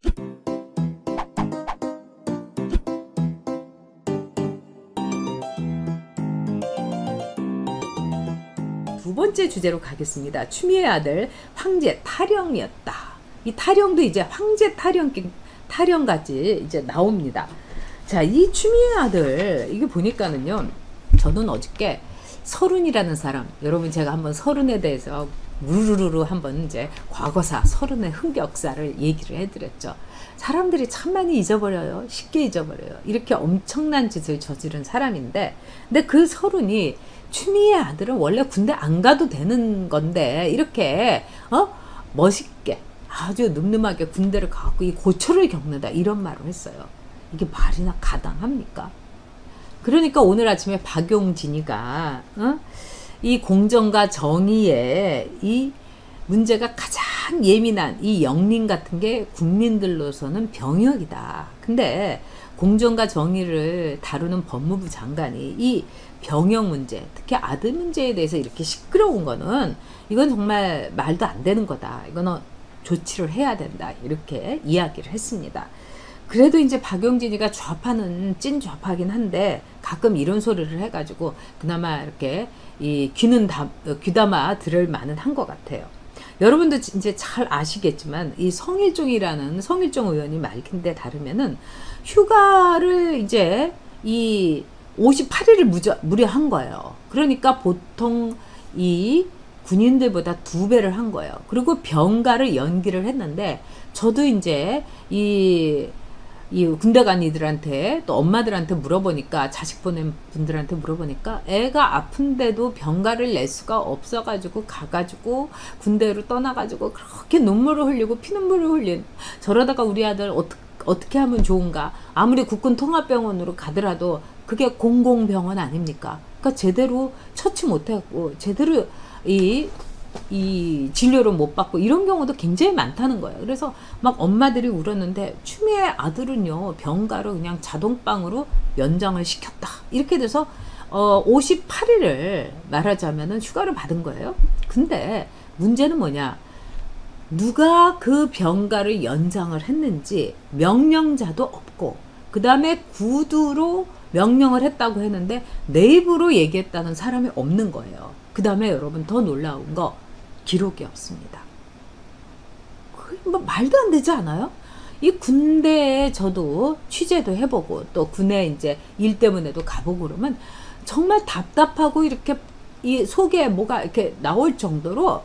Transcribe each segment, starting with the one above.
두 번째 주제로 가겠습니다. 추미애 아들 황제 타령이었다. 이 타령도 이제 황제 타령까지 이제 나옵니다. 자, 이 추미애 아들 이게 보니까는요, 저는 어저께 서른이라는 사람, 여러분 제가 한번 서른에 대해서 무르르르 한번 이제 과거사 서른의 흑역사를 얘기를 해드렸죠. 사람들이 참 많이 잊어버려요. 쉽게 잊어버려요. 이렇게 엄청난 짓을 저지른 사람인데, 근데 그 서른이 추미애 아들은 원래 군대 안 가도 되는 건데 이렇게 멋있게 아주 늠름하게 군대를 가고 이 고초를 겪는다 이런 말을 했어요. 이게 말이나 가당합니까? 그러니까 오늘 아침에 박용진이가 이 공정과 정의에 이 문제가 가장 예민한 이 영린 같은 게 국민들로서는 병역이다. 근데 공정과 정의를 다루는 법무부 장관이 이 병역 문제, 특히 아들 문제에 대해서 이렇게 시끄러운 거는 이건 정말 말도 안 되는 거다. 이거는 조치를 해야 된다. 이렇게 이야기를 했습니다. 그래도 이제 박용진이가 좌파는 찐 좌파긴 한데 가끔 이런 소리를 해가지고 그나마 이렇게 이 귀담아 들을 만은 한 것 같아요. 여러분도 이제 잘 아시겠지만 이 성일종이라는 성일종 의원이 말긴데 다르면은 휴가를 이제 이 58일을 무려한 거예요. 그러니까 보통 이 군인들보다 2배를 한 거예요. 그리고 병가를 연기를 했는데 저도 이제 이 군대 간 이들한테 또 엄마들한테 물어보니까, 자식 보낸 분들한테 물어보니까 애가 아픈데도 병가를 낼 수가 없어가지고 가가지고 군대로 떠나가지고 그렇게 눈물을 흘리고 피눈물을 흘린, 저러다가 우리 아들 어떻게 하면 좋은가. 아무리 국군 통합병원으로 가더라도 그게 공공병원 아닙니까? 그러니까 제대로 처치 못하고 제대로 이 진료를 못 받고 이런 경우도 굉장히 많다는 거예요. 그래서 막 엄마들이 울었는데 추미애 아들은요, 병가로 그냥 자동방으로 연장을 시켰다. 이렇게 돼서 58일을 말하자면은 휴가를 받은 거예요. 근데 문제는 뭐냐? 누가 그 병가를 연장을 했는지 명령자도 없고, 그 다음에 구두로 명령을 했다고 했는데 내부로 얘기했다는 사람이 없는 거예요. 그 다음에 여러분 더 놀라운 거, 기록이 없습니다. 뭐 말도 안 되지 않아요? 이 군대에 저도 취재도 해보고 또 군에 이제 일 때문에도 가보고 그러면 정말 답답하고 이렇게 이 속에 뭐가 이렇게 나올 정도로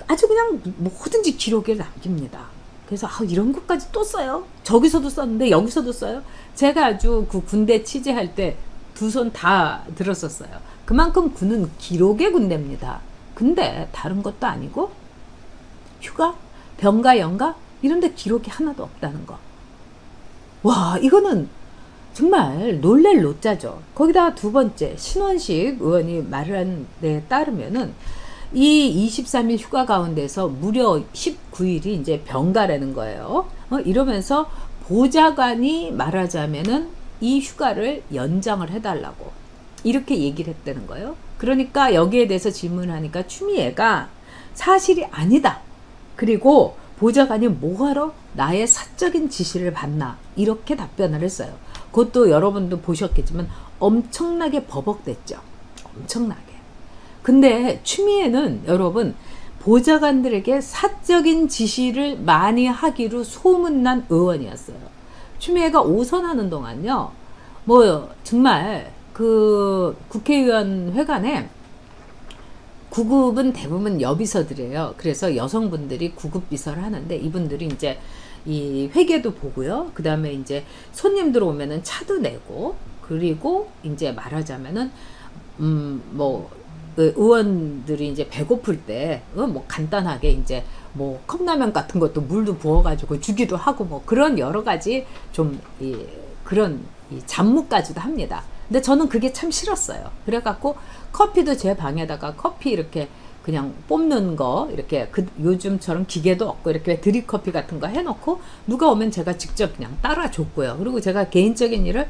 아주 그냥 뭐든지 기록에 남깁니다. 그래서 이런 것까지 또 써요? 저기서도 썼는데 여기서도 써요? 제가 아주 그 군대 취재할 때 2손 다 들었었어요. 그만큼 군은 기록의 군대입니다. 근데 다른 것도 아니고 휴가, 병가, 연가 이런 데 기록이 하나도 없다는 거. 와, 이거는 정말 놀랄 노자죠. 거기다가 두 번째, 신원식 의원이 말한 데 따르면은 이 23일 휴가 가운데서 무려 19일이 이제 병가라는 거예요. 이러면서 보좌관이 말하자면은 이 휴가를 연장을 해달라고 이렇게 얘기를 했다는 거예요. 그러니까 여기에 대해서 질문하니까 추미애가 사실이 아니다. 그리고 보좌관이 뭐하러 나의 사적인 지시를 받나 이렇게 답변을 했어요. 그것도 여러분도 보셨겠지만 엄청나게 버벅댔죠. 엄청나게. 근데 추미애는 여러분 보좌관들에게 사적인 지시를 많이 하기로 소문난 의원이었어요. 추미애가 오선하는 동안요, 뭐 정말 그 국회의원 회관에 구급은 대부분 여비서들이에요. 그래서 여성분들이 구급 비서를 하는데 이분들이 이제 이 회계도 보고요. 그 다음에 이제 손님들 오면은 차도 내고, 그리고 이제 말하자면은 뭐 의원들이 이제 배고플 때 뭐 간단하게 이제 뭐 컵라면 같은 것도 물도 부어가지고 주기도 하고 뭐 그런 여러 가지 좀 그런 잡무까지도 합니다. 근데 저는 그게 참 싫었어요. 그래갖고 커피도 제 방에다가 커피 이렇게 그냥 뽑는 거 이렇게 요즘처럼 기계도 없고 이렇게 드립커피 같은 거 해놓고 누가 오면 제가 직접 그냥 따라줬고요. 그리고 제가 개인적인 일을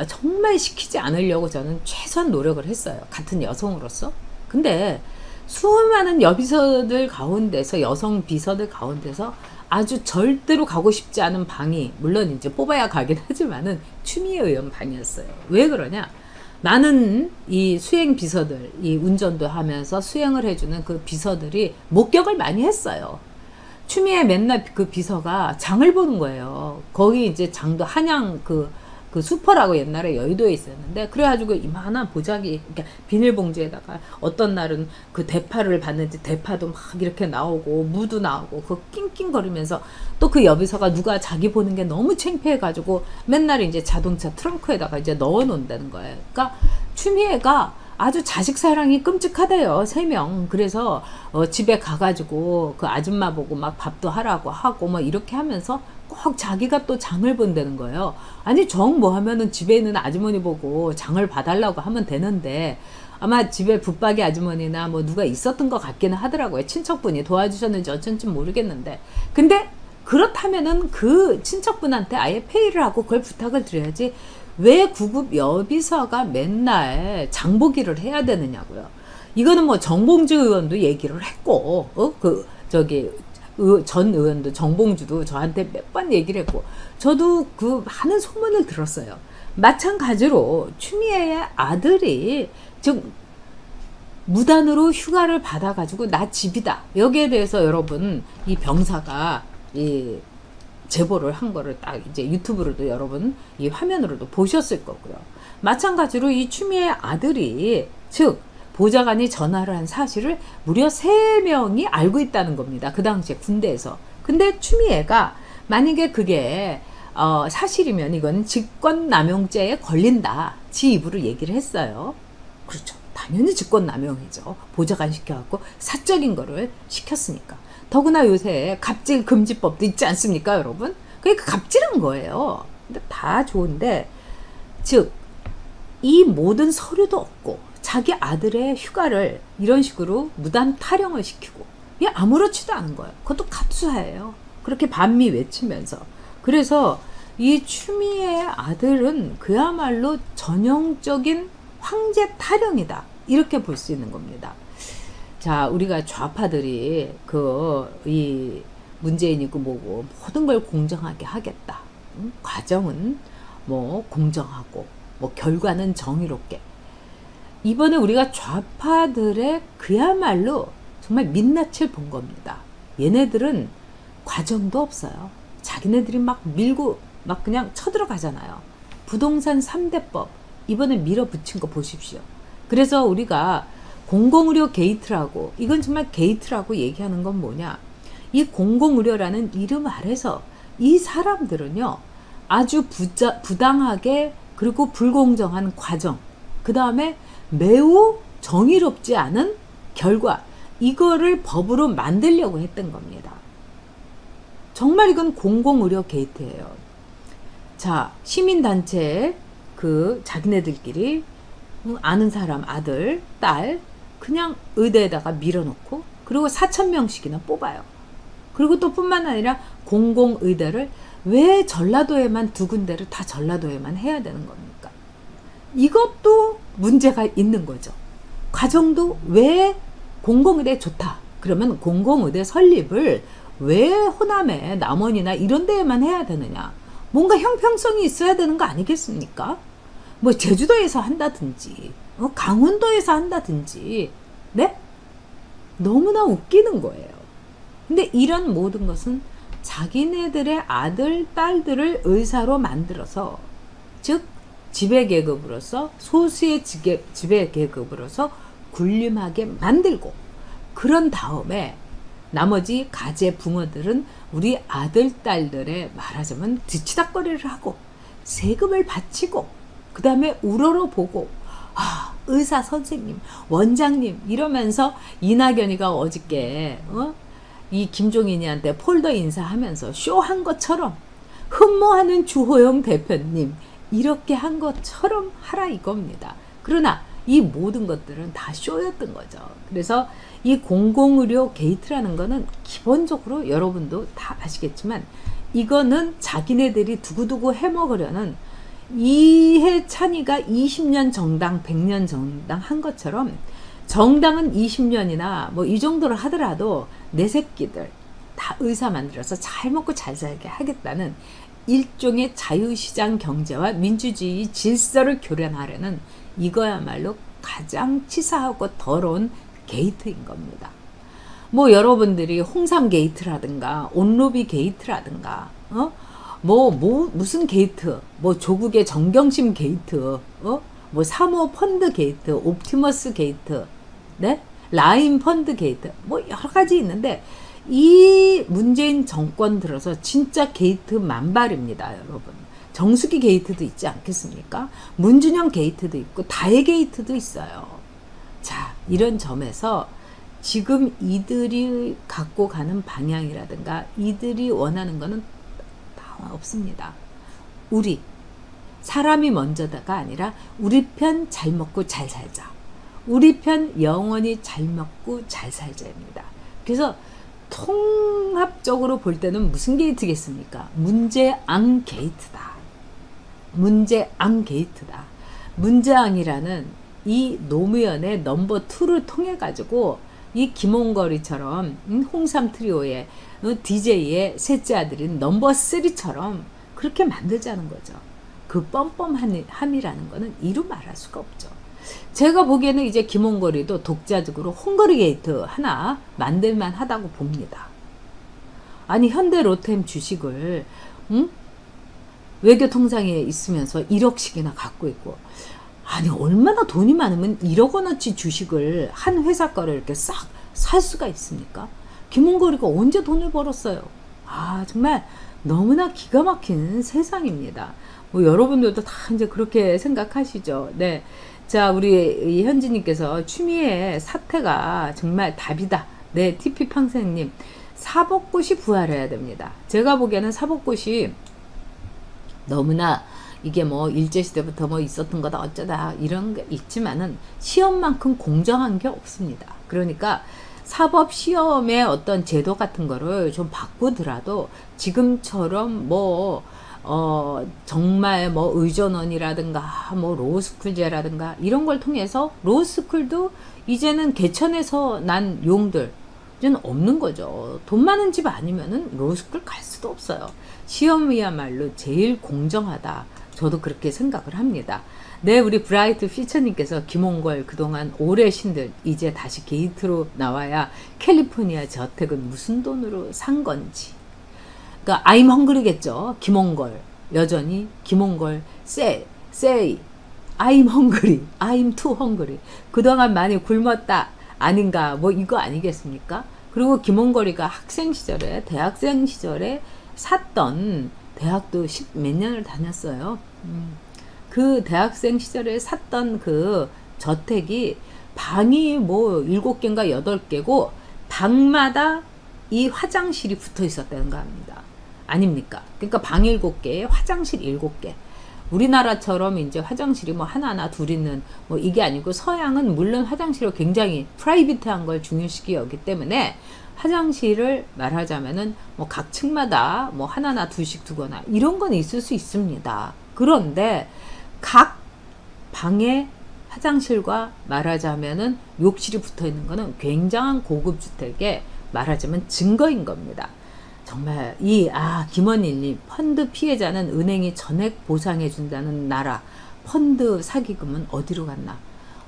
정말 시키지 않으려고 저는 최소한 노력을 했어요. 같은 여성으로서. 근데 수많은 여비서들 가운데서, 여성 비서들 가운데서 아주 절대로 가고 싶지 않은 방이, 물론 이제 뽑아야 가긴 하지만은 추미애 의원 방이었어요. 왜 그러냐? 나는 이 수행 비서들, 이 운전도 하면서 수행을 해주는 그 비서들이 목격을 많이 했어요. 추미애 맨날 그 비서가 장을 보는 거예요. 거기 이제 장도 한양 그 슈퍼라고 옛날에 여의도에 있었는데, 그래가지고 이만한 보자기, 그러니까 비닐봉지에다가 어떤 날은 그 대파를 봤는지 대파도 막 이렇게 나오고 무도 나오고 그 낑낑거리면서, 또 그 여비서가 누가 자기 보는 게 너무 창피해가지고 맨날 이제 자동차 트렁크에다가 이제 넣어 놓는다는 거예요. 그러니까 추미애가 아주 자식 사랑이 끔찍하대요. 3명. 그래서 집에 가가지고 그 아줌마 보고 막 밥도 하라고 하고 뭐 이렇게 하면서 꼭 자기가 또 장을 본다는 거예요. 아니 정 뭐 하면은 집에 있는 아주머니 보고 장을 봐달라고 하면 되는데, 아마 집에 붙박이 아주머니나 뭐 누가 있었던 것 같기는 하더라고요. 친척분이 도와주셨는지 어쩐지 모르겠는데, 근데 그렇다면은 그 친척분한테 아예 페이를 하고 그걸 부탁을 드려야지, 왜 구급 여비서가 맨날 장보기를 해야 되느냐고요. 이거는 뭐 정봉주 의원도 얘기를 했고, 전 의원도, 정봉주도 저한테 몇 번 얘기를 했고, 저도 그 많은 소문을 들었어요. 마찬가지로 추미애의 아들이 즉 무단으로 휴가를 받아가지고 나 집이다, 여기에 대해서 여러분 이 병사가 이 제보를 한 거를 딱 이제 유튜브로도 여러분 이 화면으로도 보셨을 거고요. 마찬가지로 이 추미애 아들이, 즉 보좌관이 전화를 한 사실을 무려 3명이 알고 있다는 겁니다. 그 당시에 군대에서. 근데 추미애가 만약에 그게 사실이면 이건 직권남용죄에 걸린다, 지 입으로 얘기를 했어요. 그렇죠. 당연히 직권남용이죠. 보좌관 시켜갖고 사적인 거를 시켰으니까. 더구나 요새 갑질 금지법도 있지 않습니까, 여러분? 그러니까 갑질한 거예요. 근데 다 좋은데, 즉 이 모든 서류도 없고 자기 아들의 휴가를 이런 식으로 무단 타령을 시키고, 이게 아무렇지도 않은 거예요. 그것도 갑수사예요. 그렇게 반미 외치면서. 그래서 이 추미애 아들은 그야말로 전형적인 황제 타령이다, 이렇게 볼 수 있는 겁니다. 자, 우리가 좌파들이 이 문재인이고 뭐고 모든 걸 공정하게 하겠다. 과정은 뭐 공정하고 뭐 결과는 정의롭게. 이번에 우리가 좌파들의 그야말로 정말 민낯을 본 겁니다. 얘네들은 과정도 없어요. 자기네들이 막 밀고 막 그냥 쳐들어가잖아요. 부동산 3대법 이번에 밀어붙인 거 보십시오. 그래서 우리가 공공의료 게이트라고, 이건 정말 게이트라고 얘기하는 건 뭐냐, 이 공공의료라는 이름 아래서 이 사람들은요 아주 부당하게 그리고 불공정한 과정, 그 다음에 매우 정의롭지 않은 결과, 이거를 법으로 만들려고 했던 겁니다. 정말 이건 공공의료 게이트예요. 자, 시민단체 자기네들끼리 아는 사람 아들, 딸 그냥 의대에다가 밀어놓고, 그리고 4,000명씩이나 뽑아요. 그리고 또 뿐만 아니라 공공의대를 왜 전라도에만 2군데를 다 전라도에만 해야 되는 겁니까? 이것도 문제가 있는 거죠. 과정도 왜 공공의대 좋다, 그러면 공공의대 설립을 왜 호남에 남원이나 이런 데에만 해야 되느냐, 뭔가 형평성이 있어야 되는 거 아니겠습니까? 뭐 제주도에서 한다든지 강원도에서 한다든지, 네? 너무나 웃기는 거예요. 근데 이런 모든 것은 자기네들의 아들, 딸들을 의사로 만들어서, 즉 지배계급으로서, 소수의 지배계급으로서 군림하게 만들고, 그런 다음에 나머지 가재 붕어들은 우리 아들, 딸들의 말하자면 뒤치다꺼리를 하고 세금을 바치고 그 다음에 우러러보고, 의사 선생님, 원장님 이러면서 이낙연이가 어저께 이 김종인이한테 폴더 인사하면서 쇼한 것처럼, 흠모하는 주호영 대표님 이렇게 한 것처럼 하라 이겁니다. 그러나 이 모든 것들은 다 쇼였던 거죠. 그래서 이 공공의료 게이트라는 거는 기본적으로 여러분도 다 아시겠지만, 이거는 자기네들이 두고두고 해먹으려는, 이해찬이가 20년 정당 100년 정당 한 것처럼 정당은 20년이나 뭐 이 정도를 하더라도 내 새끼들 다 의사 만들어서 잘 먹고 잘 살게 하겠다는 일종의 자유시장 경제와 민주주의 질서를 교란하려는 이거야말로 가장 치사하고 더러운 게이트인 겁니다. 뭐 여러분들이 홍삼 게이트라든가 온로비 게이트라든가 무슨 게이트, 뭐 조국의 정경심 게이트, 뭐 사모 펀드 게이트, 옵티머스 게이트, 네? 라임 펀드 게이트, 뭐 여러 가지 있는데 이 문재인 정권 들어서 진짜 게이트 만발입니다, 여러분. 정수기 게이트도 있지 않겠습니까? 문준영 게이트도 있고 다혜 게이트도 있어요. 자, 이런 점에서 지금 이들이 갖고 가는 방향이라든가 이들이 원하는 거는 다 없습니다. 우리 사람이 먼저다가 아니라 우리 편 잘 먹고 잘 살자. 우리 편 영원히 잘 먹고 잘 살자입니다. 그래서 통합적으로 볼 때는 무슨 게이트겠습니까? 문재앙 게이트다. 문재앙 게이트다. 문재앙이라는 이 노무현의 넘버 2를 통해 가지고 이 김홍거리처럼 홍삼 트리오의 DJ의 셋째 아들인 넘버 3처럼 그렇게 만들자는 거죠. 그 뻔뻔함이라는 거는 이루 말할 수가 없죠. 제가 보기에는 이제 김홍거리도 독자적으로 홍거리 게이트 하나 만들만 하다고 봅니다. 아니 현대 로템 주식을 외교통상에 있으면서 1억씩이나 갖고 있고, 아니 얼마나 돈이 많으면 1억 원어치 주식을 한 회사 거를 이렇게 싹 살 수가 있습니까? 김홍거리가 언제 돈을 벌었어요? 아 정말 너무나 기가 막힌 세상입니다. 뭐 여러분들도 다 이제 그렇게 생각하시죠. 네. 자, 우리 현지님께서 추미애 사태가 정말 답이다. 네, TP팡생님. 사법고시 부활해야 됩니다. 제가 보기에는 사법고시 너무나 이게 뭐 일제시대부터 뭐 있었던 거다 어쩌다 이런 게 있지만은 시험만큼 공정한 게 없습니다. 그러니까 사법 시험의 어떤 제도 같은 거를 좀 바꾸더라도 지금처럼 뭐 정말 뭐 의전원이라든가 뭐 로스쿨제라든가 이런 걸 통해서 로스쿨도 이제는 개천에서 난 용들 이제는 없는 거죠. 돈 많은 집 아니면은 로스쿨 갈 수도 없어요. 시험이야말로 제일 공정하다. 저도 그렇게 생각을 합니다. 네, 우리 브라이트 피처님께서 김홍걸 그동안 오래 신들 이제 다시 게이트로 나와야 캘리포니아 저택은 무슨 돈으로 산 건지. 그러니까 I'm hungry겠죠. 김홍걸 여전히 김홍걸 say I'm hungry, I'm too hungry. 그동안 많이 굶었다 아닌가 뭐 이거 아니겠습니까? 그리고 김홍걸이가 학생 시절에 대학생 시절에 샀던 대학도 10 몇 년을 다녔어요. 그 대학생 시절에 샀던 그 저택이 방이 뭐 7개인가 8개고 방마다 이 화장실이 붙어 있었다는 거 합니다. 아닙니까? 그러니까 방 7개에 화장실 7개. 우리나라처럼 이제 화장실이 뭐 하나나 둘 있는 뭐 이게 아니고 서양은 물론 화장실을 굉장히 프라이빗한 걸 중요시기 여기 때문에 화장실을 말하자면은 뭐 각 층마다 뭐 하나나 둘씩 두거나 이런 건 있을 수 있습니다. 그런데 각 방에 화장실과 말하자면은 욕실이 붙어 있는 거는 굉장한 고급 주택의 말하자면 증거인 겁니다. 정말 김원일님 펀드 피해자는 은행이 전액 보상해 준다는 나라 펀드 사기금은 어디로 갔나?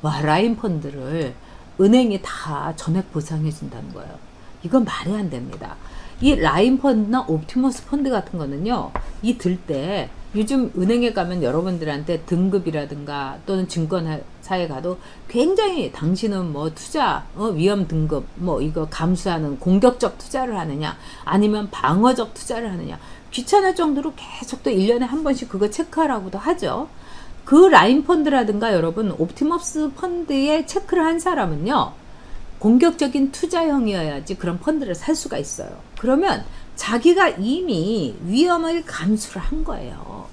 와, 라인 펀드를 은행이 다 전액 보상해 준다는 거예요. 이건 말이 안 됩니다. 이 라인 펀드나 옵티머스 펀드 같은 거는요, 이 들 때 요즘 은행에 가면 여러분들한테 등급이라든가 또는 증권사에 가도 굉장히 당신은 뭐 투자 위험 등급 뭐 이거 감수하는 공격적 투자를 하느냐 아니면 방어적 투자를 하느냐 귀찮을 정도로 계속 또 1년에 한 번씩 그거 체크하라고도 하죠. 그 라인 펀드라든가 여러분 옵티머스 펀드에 체크를 한 사람은요, 공격적인 투자형이어야지 그런 펀드를 살 수가 있어요. 그러면 자기가 이미 위험을 감수를 한 거예요.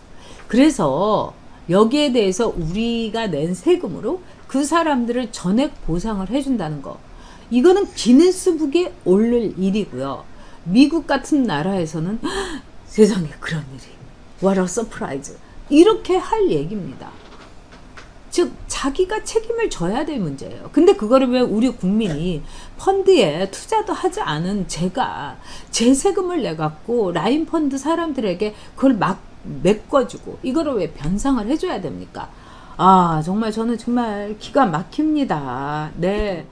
그래서 여기에 대해서 우리가 낸 세금으로 그 사람들을 전액 보상을 해준다는 거, 이거는 기네스북에 오를 일이고요. 미국 같은 나라에서는 세상에 그런 일이 what a surprise 이렇게 할 얘기입니다. 즉 자기가 책임을 져야 될 문제예요. 근데 그거를 왜 우리 국민이 펀드에 투자도 하지 않은 제가 제 세금을 내 갖고 라인 펀드 사람들에게 그걸 막 메꿔주고 이거를 왜 변상을 해줘야 됩니까? 아, 정말 저는 정말 기가 막힙니다. 네.